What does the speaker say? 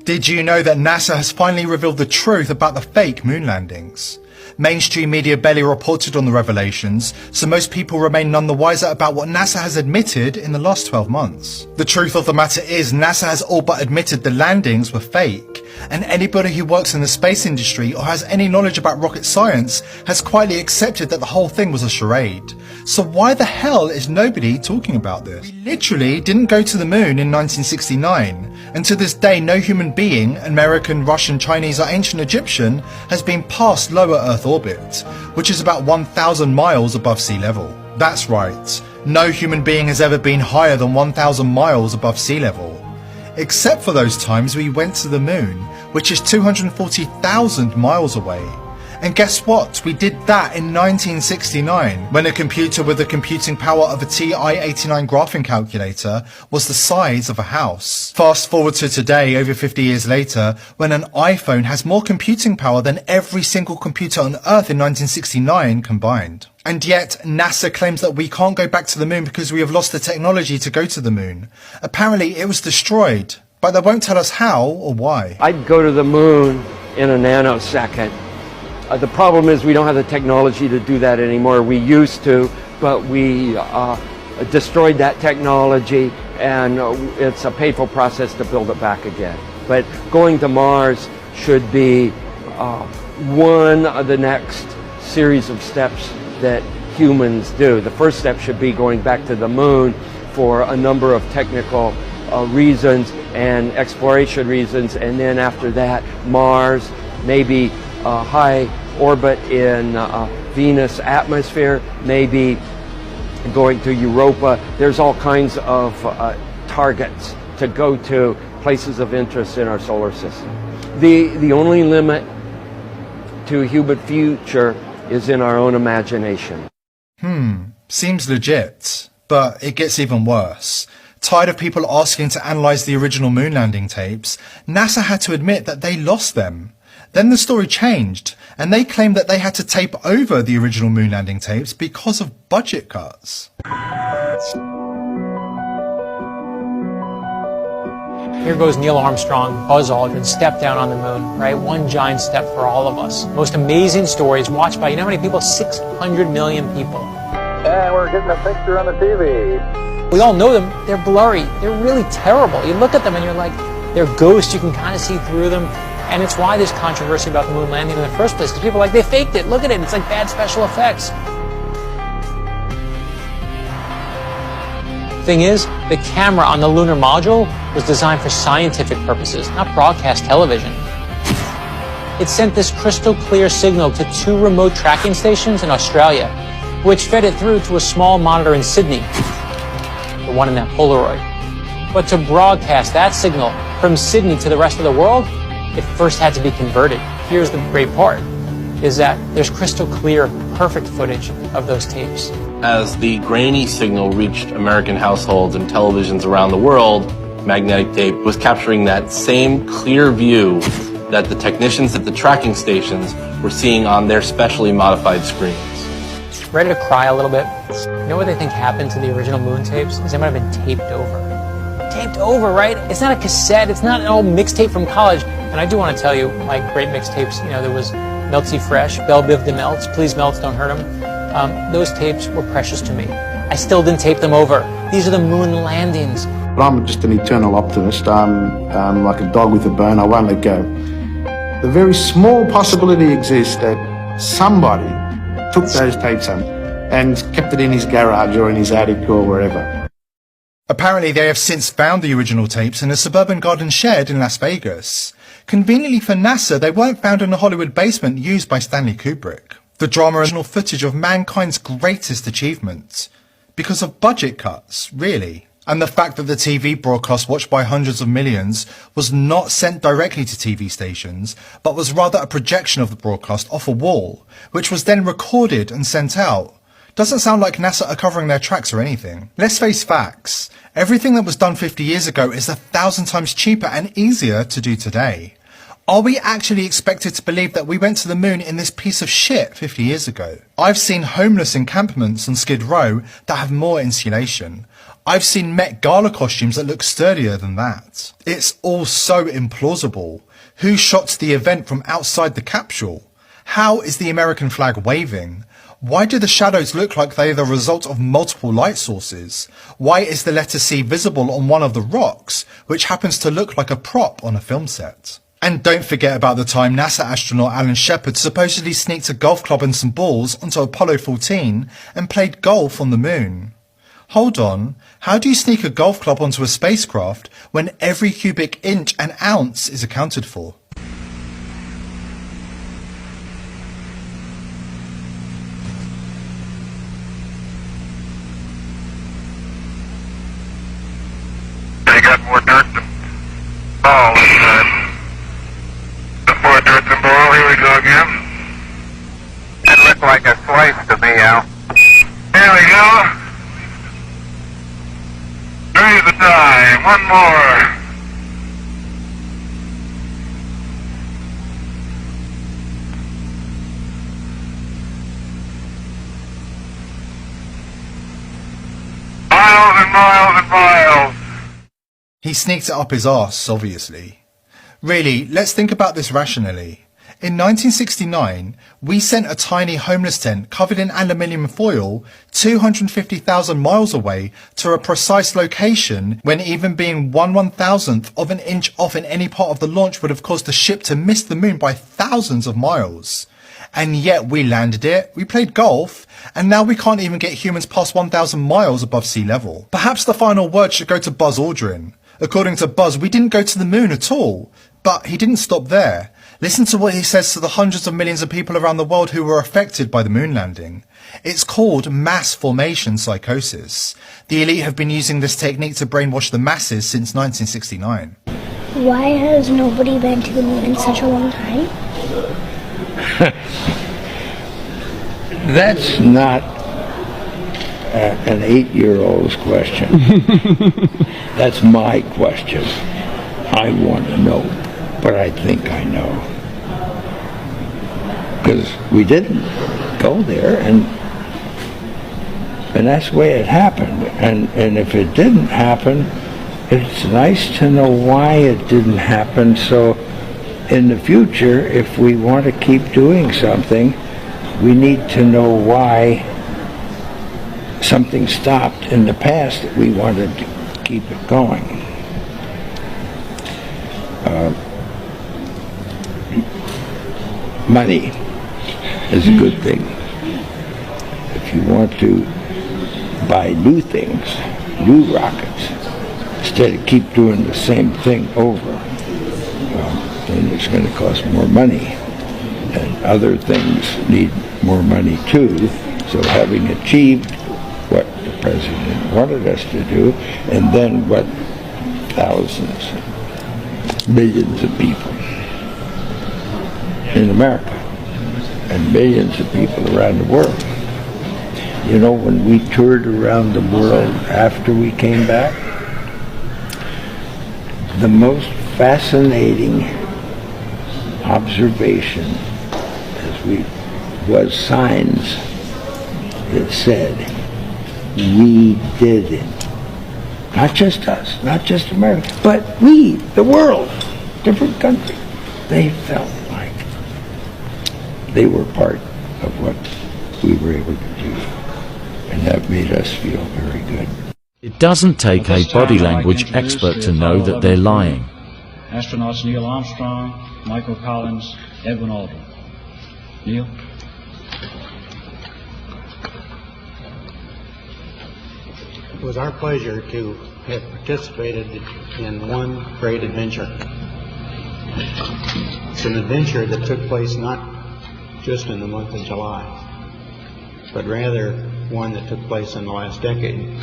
Did you know that NASA has finally revealed the truth about the fake moon landings? Mainstream media barely reported on the revelations, so most people remain none the wiser about what NASA has admitted in the last 12 months. The truth of the matter is, NASA has all but admitted the landings were fake, and anybody who works in the space industry or has any knowledge about rocket science has quietly accepted that the whole thing was a charade. So why the hell is nobody talking about this? We literally didn't go to the moon in 1969, and to this day no human being, American, Russian, Chinese or ancient Egyptian, has been past lower Earth orbit, which is about 1,000 miles above sea level. That's right, no human being has ever been higher than 1,000 miles above sea level. Except for those times we went to the moon, which is 240,000 miles away. And guess what? We did that in 1969, when a computer with the computing power of a TI-89 graphing calculator was the size of a house. Fast forward to today, over 50 years later, when an iPhone has more computing power than every single computer on Earth in 1969 combined. And yet, NASA claims that we can't go back to the moon because we have lost the technology to go to the moon. Apparently, it was destroyed, but they won't tell us how or why. I'd go to the moon in a nanosecond. The problem is we don't have the technology to do that anymore. We used to, but we destroyed that technology, and it's a painful process to build it back again. But going to Mars should be one of the next series of steps that humans do. The first step should be going back to the moon for a number of technical reasons and exploration reasons, and then after that, Mars, maybe high orbit in Venus atmosphere, maybe going to Europa. There's all kinds of targets to go to, places of interest in our solar system. The only limit to human future is in our own imagination. Seems legit, but it gets even worse. Tired of people asking to analyse the original moon landing tapes, NASA had to admit that they lost them. Then the story changed, and they claimed that they had to tape over the original moon landing tapes because of budget cuts. Here goes Neil Armstrong, Buzz Aldrin, step down on the moon, right? One giant step for all of us. Most amazing stories watched by, you know how many people? 600 million people. And we're getting a picture on the TV. We all know them. They're blurry. They're really terrible. You look at them and you're like, they're ghosts. You can kind of see through them. And it's why there's controversy about the moon landing in the first place, because people are like, they faked it. Look at it. It's like bad special effects. Thing is, the camera on the lunar module was designed for scientific purposes, not broadcast television. It sent this crystal clear signal to 2 remote tracking stations in Australia, which fed it through to a small monitor in Sydney, the one in that Polaroid. But to broadcast that signal from Sydney to the rest of the world, it first had to be converted. Here's the great part, is that there's crystal clear, perfect footage of those tapes. As the grainy signal reached American households and televisions around the world, magnetic tape was capturing that same clear view that the technicians at the tracking stations were seeing on their specially modified screens. Ready to cry a little bit? You know what they think happened to the original moon tapes? Is they might have been taped over. Taped over, right? It's not a cassette, it's not an old mixtape from college. And I do want to tell you, my great mixtapes, you know, there was Melty Fresh, Belle Biv de Melts, Please Melts, Don't Hurt 'Em. Those tapes were precious to me. I still didn't tape them over. These are the moon landings. But I'm just an eternal optimist. I'm like a dog with a bone. I won't let go. The very small possibility exists that somebody took those tapes and kept it in his garage or in his attic or wherever. Apparently they have since found the original tapes in a suburban garden shed in Las Vegas. Conveniently for NASA, they weren't found in a Hollywood basement used by Stanley Kubrick. The drama original footage of mankind's greatest achievement. Because of budget cuts, really. And the fact that the TV broadcast watched by hundreds of millions was not sent directly to TV stations, but was rather a projection of the broadcast off a wall, which was then recorded and sent out. Doesn't sound like NASA are covering their tracks or anything. Let's face facts. Everything that was done 50 years ago is 1,000 times cheaper and easier to do today. Are we actually expected to believe that we went to the moon in this piece of shit 50 years ago? I've seen homeless encampments on Skid Row that have more insulation. I've seen Met Gala costumes that look sturdier than that. It's all so implausible. Who shot the event from outside the capsule? How is the American flag waving? Why do the shadows look like they are the result of multiple light sources? Why is the letter C visible on one of the rocks, which happens to look like a prop on a film set? And don't forget about the time NASA astronaut Alan Shepard supposedly sneaked a golf club and some balls onto Apollo 14 and played golf on the moon. Hold on, how do you sneak a golf club onto a spacecraft when every cubic inch and ounce is accounted for? They got more dirt than ball this time. More dirt than ball, here we go again. That looked like a slice to me, Al. Here we go. 3 the time, one more. Miles and miles and miles. He sneaked it up his arse, obviously. Really, let's think about this rationally. In 1969, we sent a tiny homeless tent covered in aluminium foil 250,000 miles away to a precise location when even being 1/1000th of an inch off in any part of the launch would have caused the ship to miss the moon by thousands of miles. And yet we landed it, we played golf, and now we can't even get humans past 1,000 miles above sea level. Perhaps the final word should go to Buzz Aldrin. According to Buzz, we didn't go to the moon at all. But he didn't stop there. Listen to what he says to the hundreds of millions of people around the world who were affected by the moon landing. It's called mass formation psychosis. The elite have been using this technique to brainwash the masses since 1969. Why has nobody been to the moon in such a long time? That's not an 8-year-old's question. That's my question. I want to know, but I think I know. Because we didn't go there, and that's the way it happened. And if it didn't happen, it's nice to know why it didn't happen, so in the future, if we want to keep doing something, we need to know why something stopped in the past that we wanted to keep it going. Money is a good thing. If you want to buy new things, new rockets, instead of keep doing the same thing over, then it's going to cost more money. And other things need more money too. So having achieved what the president wanted us to do, and then what thousands, millions of people in America and millions of people around the world. You know, when we toured around the world after we came back, the most fascinating observation was signs that said, we did it. Not just us, not just America, but we, the world, different countries. They felt like they were part of what we were able to do. And that made us feel very good. It doesn't take a body language expert to know that they're lying. Astronauts Neil Armstrong, Michael Collins, Edwin Aldrin. Neil? It was our pleasure to have participated in one great adventure. It's an adventure that took place not just in the month of July, but rather one that took place in the last decade.